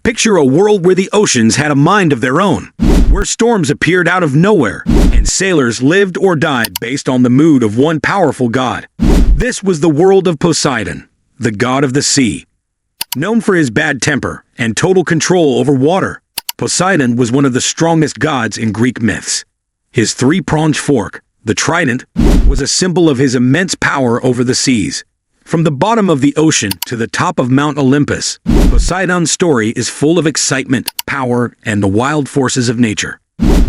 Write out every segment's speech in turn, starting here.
Picture a world where the oceans had a mind of their own, where storms appeared out of nowhere, and sailors lived or died based on the mood of one powerful god. This was the world of Poseidon, the god of the sea. Known for his bad temper and total control over water, Poseidon was one of the strongest gods in Greek myths. His three-pronged fork, the trident, was a symbol of his immense power over the seas. From the bottom of the ocean to the top of Mount Olympus, Poseidon's story is full of excitement, power, and the wild forces of nature.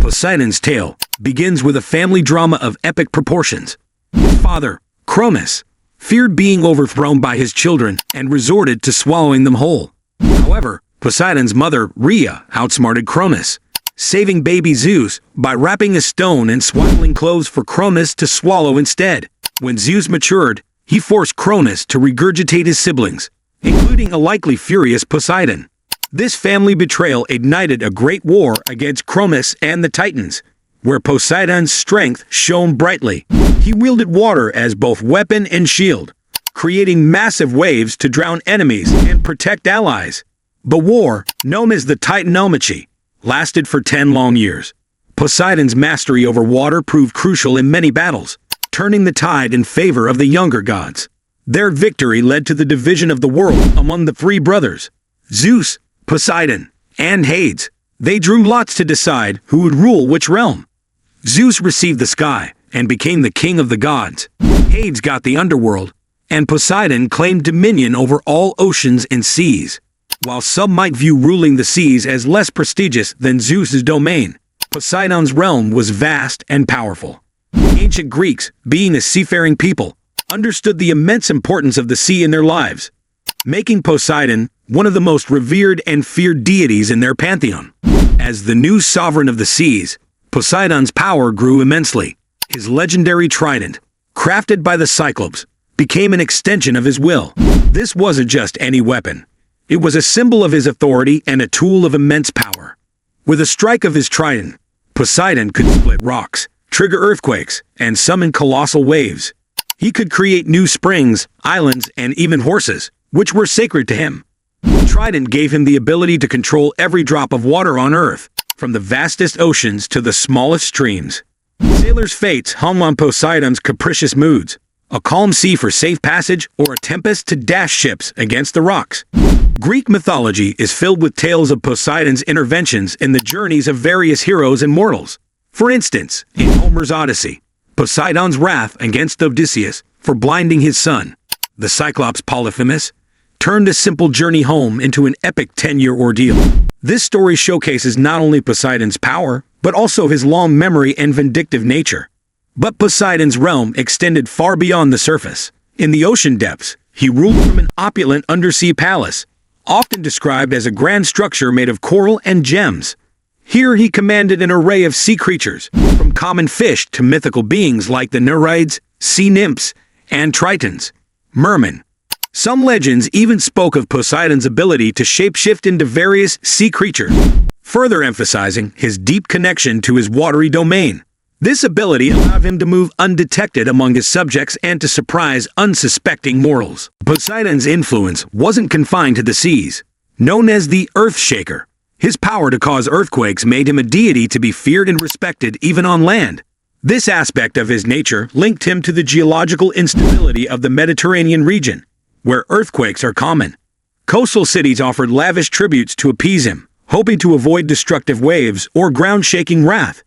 Poseidon's tale begins with a family drama of epic proportions. His father, Cronus, feared being overthrown by his children and resorted to swallowing them whole. However, Poseidon's mother, Rhea, outsmarted Cronus, saving baby Zeus by wrapping a stone in swaddling clothes for Cronus to swallow instead. When Zeus matured, he forced Cronus to regurgitate his siblings, including a likely furious Poseidon. This family betrayal ignited a great war against Cronus and the Titans, where Poseidon's strength shone brightly. He wielded water as both weapon and shield, creating massive waves to drown enemies and protect allies. The war, known as the Titanomachy, lasted for 10 long years. Poseidon's mastery over water proved crucial in many battles, turning the tide in favor of the younger gods. Their victory led to the division of the world among the three brothers, Zeus, Poseidon, and Hades. They drew lots to decide who would rule which realm. Zeus received the sky and became the king of the gods. Hades got the underworld, and Poseidon claimed dominion over all oceans and seas. While some might view ruling the seas as less prestigious than Zeus's domain, Poseidon's realm was vast and powerful. Ancient Greeks, being a seafaring people, understood the immense importance of the sea in their lives, making Poseidon one of the most revered and feared deities in their pantheon. As the new sovereign of the seas, Poseidon's power grew immensely. His legendary trident, crafted by the Cyclops, became an extension of his will. This wasn't just any weapon. It was a symbol of his authority and a tool of immense power. With a strike of his trident, Poseidon could split rocks, trigger earthquakes, and summon colossal waves. He could create new springs, islands, and even horses, which were sacred to him. The trident gave him the ability to control every drop of water on Earth, from the vastest oceans to the smallest streams. Sailors' fates hung on Poseidon's capricious moods, a calm sea for safe passage or a tempest to dash ships against the rocks. Greek mythology is filled with tales of Poseidon's interventions in the journeys of various heroes and mortals. For instance, in Homer's Odyssey, Poseidon's wrath against Odysseus for blinding his son, the Cyclops Polyphemus, turned a simple journey home into an epic 10-year ordeal. This story showcases not only Poseidon's power, but also his long memory and vindictive nature. But Poseidon's realm extended far beyond the surface. In the ocean depths, he ruled from an opulent undersea palace, often described as a grand structure made of coral and gems. Here he commanded an array of sea creatures, from common fish to mythical beings like the Nereids, sea nymphs, and tritons, mermen. Some legends even spoke of Poseidon's ability to shapeshift into various sea creatures, further emphasizing his deep connection to his watery domain. This ability allowed him to move undetected among his subjects and to surprise unsuspecting mortals. Poseidon's influence wasn't confined to the seas. Known as the Earth Shaker, his power to cause earthquakes made him a deity to be feared and respected even on land. This aspect of his nature linked him to the geological instability of the Mediterranean region, where earthquakes are common. Coastal cities offered lavish tributes to appease him, hoping to avoid destructive waves or ground-shaking wrath.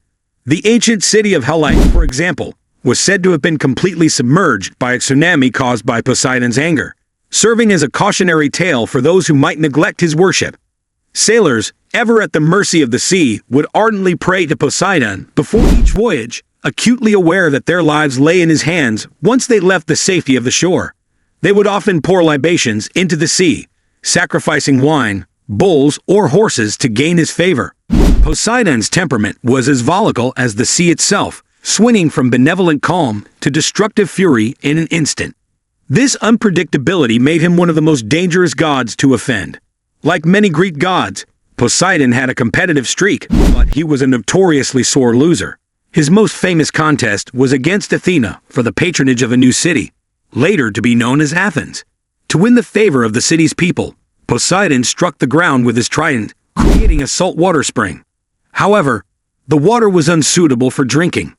The ancient city of Helike, for example, was said to have been completely submerged by a tsunami caused by Poseidon's anger, serving as a cautionary tale for those who might neglect his worship. Sailors, ever at the mercy of the sea, would ardently pray to Poseidon before each voyage, acutely aware that their lives lay in his hands once they left the safety of the shore. They would often pour libations into the sea, sacrificing wine, bulls, or horses to gain his favor. Poseidon's temperament was as volatile as the sea itself, swinging from benevolent calm to destructive fury in an instant. This unpredictability made him one of the most dangerous gods to offend. Like many Greek gods, Poseidon had a competitive streak, but he was a notoriously sore loser. His most famous contest was against Athena for the patronage of a new city, later to be known as Athens. To win the favor of the city's people, Poseidon struck the ground with his trident, creating a saltwater spring. However, the water was unsuitable for drinking.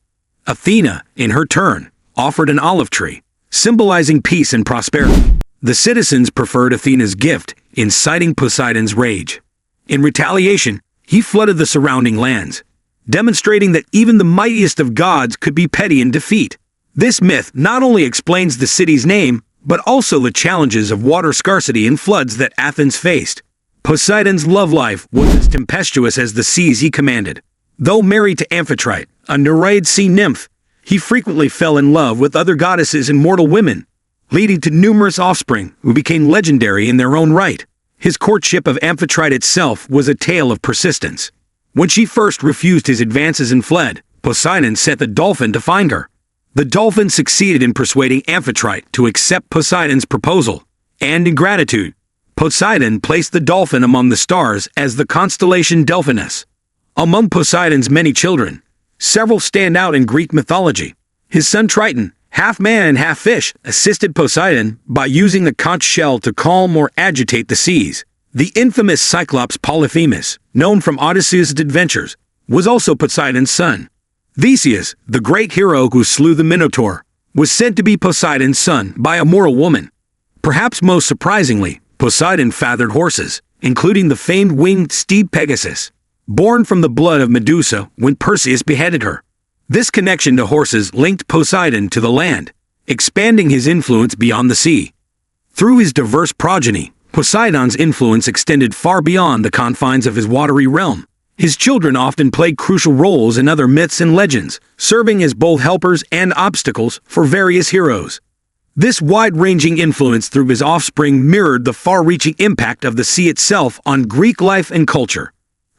Athena, in her turn, offered an olive tree, symbolizing peace and prosperity. The citizens preferred Athena's gift, inciting Poseidon's rage. In retaliation, he flooded the surrounding lands, demonstrating that even the mightiest of gods could be petty in defeat. This myth not only explains the city's name, but also the challenges of water scarcity and floods that Athens faced. Poseidon's love life was as tempestuous as the seas he commanded. Though married to Amphitrite, a Nereid sea nymph, he frequently fell in love with other goddesses and mortal women, leading to numerous offspring who became legendary in their own right. His courtship of Amphitrite itself was a tale of persistence. When she first refused his advances and fled, Poseidon sent the dolphin to find her. The dolphin succeeded in persuading Amphitrite to accept Poseidon's proposal, and in gratitude, Poseidon placed the dolphin among the stars as the constellation Delphinus. Among Poseidon's many children, several stand out in Greek mythology. His son Triton, half man and half fish, assisted Poseidon by using the conch shell to calm or agitate the seas. The infamous Cyclops Polyphemus, known from Odysseus' adventures, was also Poseidon's son. Theseus, the great hero who slew the Minotaur, was said to be Poseidon's son by a mortal woman. Perhaps most surprisingly, Poseidon fathered horses, including the famed winged steed Pegasus, born from the blood of Medusa when Perseus beheaded her. This connection to horses linked Poseidon to the land, expanding his influence beyond the sea. Through his diverse progeny, Poseidon's influence extended far beyond the confines of his watery realm. His children often played crucial roles in other myths and legends, serving as both helpers and obstacles for various heroes. This wide-ranging influence through his offspring mirrored the far-reaching impact of the sea itself on Greek life and culture.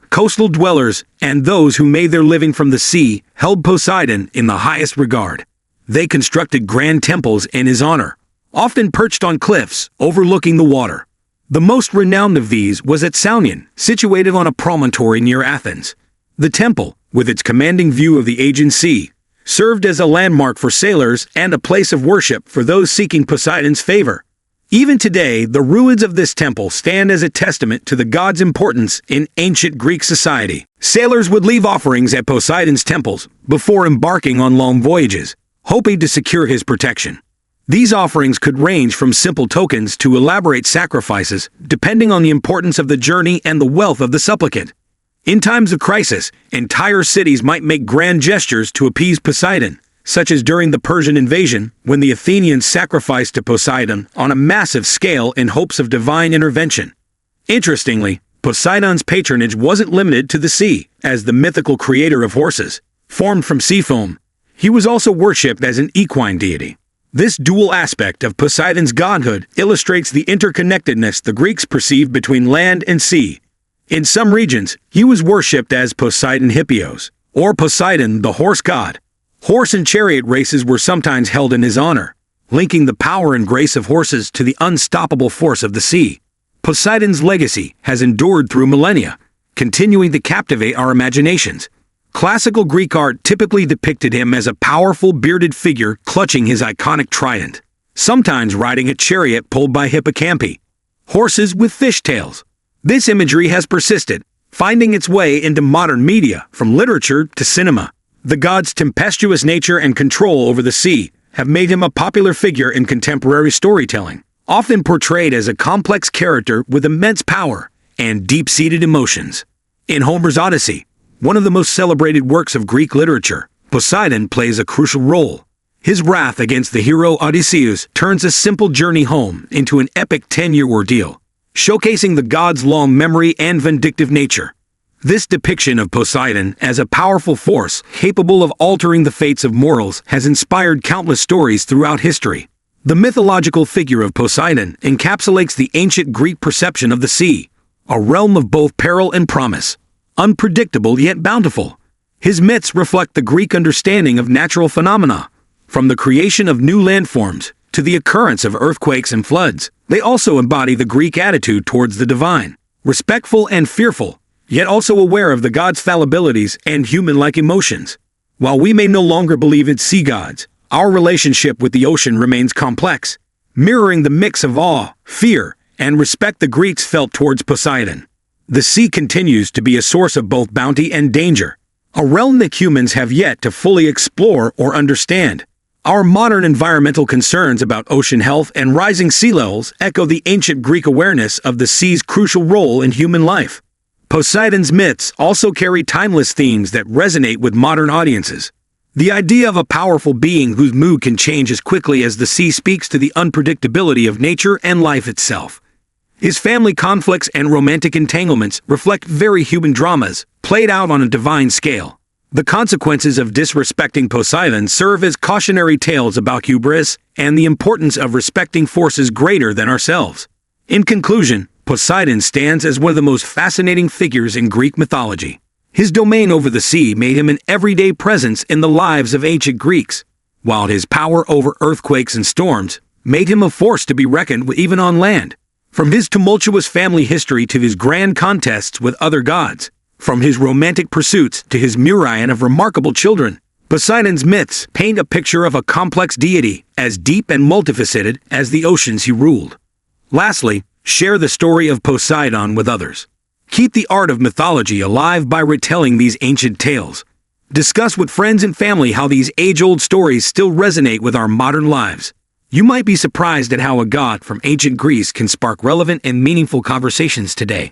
Coastal dwellers, and those who made their living from the sea, held Poseidon in the highest regard. They constructed grand temples in his honor, often perched on cliffs overlooking the water. The most renowned of these was at Saunion, situated on a promontory near Athens. The temple, with its commanding view of the Aegean Sea, served as a landmark for sailors and a place of worship for those seeking Poseidon's favor. Even today, the ruins of this temple stand as a testament to the god's importance in ancient Greek society. Sailors would leave offerings at Poseidon's temples before embarking on long voyages, hoping to secure his protection. These offerings could range from simple tokens to elaborate sacrifices, depending on the importance of the journey and the wealth of the supplicant. In times of crisis, entire cities might make grand gestures to appease Poseidon, such as during the Persian invasion, when the Athenians sacrificed to Poseidon on a massive scale in hopes of divine intervention. Interestingly, Poseidon's patronage wasn't limited to the sea. As the mythical creator of horses, formed from sea foam, he was also worshipped as an equine deity. This dual aspect of Poseidon's godhood illustrates the interconnectedness the Greeks perceived between land and sea. In some regions, he was worshipped as Poseidon Hippios, or Poseidon the horse god. Horse and chariot races were sometimes held in his honor, linking the power and grace of horses to the unstoppable force of the sea. Poseidon's legacy has endured through millennia, continuing to captivate our imaginations. Classical Greek art typically depicted him as a powerful bearded figure clutching his iconic trident, sometimes riding a chariot pulled by hippocampi, horses with fishtails. This imagery has persisted, finding its way into modern media, from literature to cinema. The god's tempestuous nature and control over the sea have made him a popular figure in contemporary storytelling, often portrayed as a complex character with immense power and deep-seated emotions. In Homer's Odyssey, one of the most celebrated works of Greek literature, Poseidon plays a crucial role. His wrath against the hero Odysseus turns a simple journey home into an epic 10-year ordeal, showcasing the god's long memory and vindictive nature. This depiction of Poseidon as a powerful force capable of altering the fates of mortals has inspired countless stories throughout history. The mythological figure of Poseidon encapsulates the ancient Greek perception of the sea, a realm of both peril and promise, unpredictable yet bountiful. His myths reflect the Greek understanding of natural phenomena, from the creation of new landforms to the occurrence of earthquakes and floods. They also embody the Greek attitude towards the divine, respectful and fearful, yet also aware of the god's fallibilities and human-like emotions. While we may no longer believe in sea gods, our relationship with the ocean remains complex, mirroring the mix of awe, fear, and respect the Greeks felt towards Poseidon. The sea continues to be a source of both bounty and danger, a realm that humans have yet to fully explore or understand. Our modern environmental concerns about ocean health and rising sea levels echo the ancient Greek awareness of the sea's crucial role in human life. Poseidon's myths also carry timeless themes that resonate with modern audiences. The idea of a powerful being whose mood can change as quickly as the sea speaks to the unpredictability of nature and life itself. His family conflicts and romantic entanglements reflect very human dramas, played out on a divine scale. The consequences of disrespecting Poseidon serve as cautionary tales about hubris and the importance of respecting forces greater than ourselves. In conclusion, Poseidon stands as one of the most fascinating figures in Greek mythology. His domain over the sea made him an everyday presence in the lives of ancient Greeks, while his power over earthquakes and storms made him a force to be reckoned with even on land. From his tumultuous family history to his grand contests with other gods, from his romantic pursuits to his myriad of remarkable children, Poseidon's myths paint a picture of a complex deity as deep and multifaceted as the oceans he ruled. Lastly, share the story of Poseidon with others. Keep the art of mythology alive by retelling these ancient tales. Discuss with friends and family how these age-old stories still resonate with our modern lives. You might be surprised at how a god from ancient Greece can spark relevant and meaningful conversations today.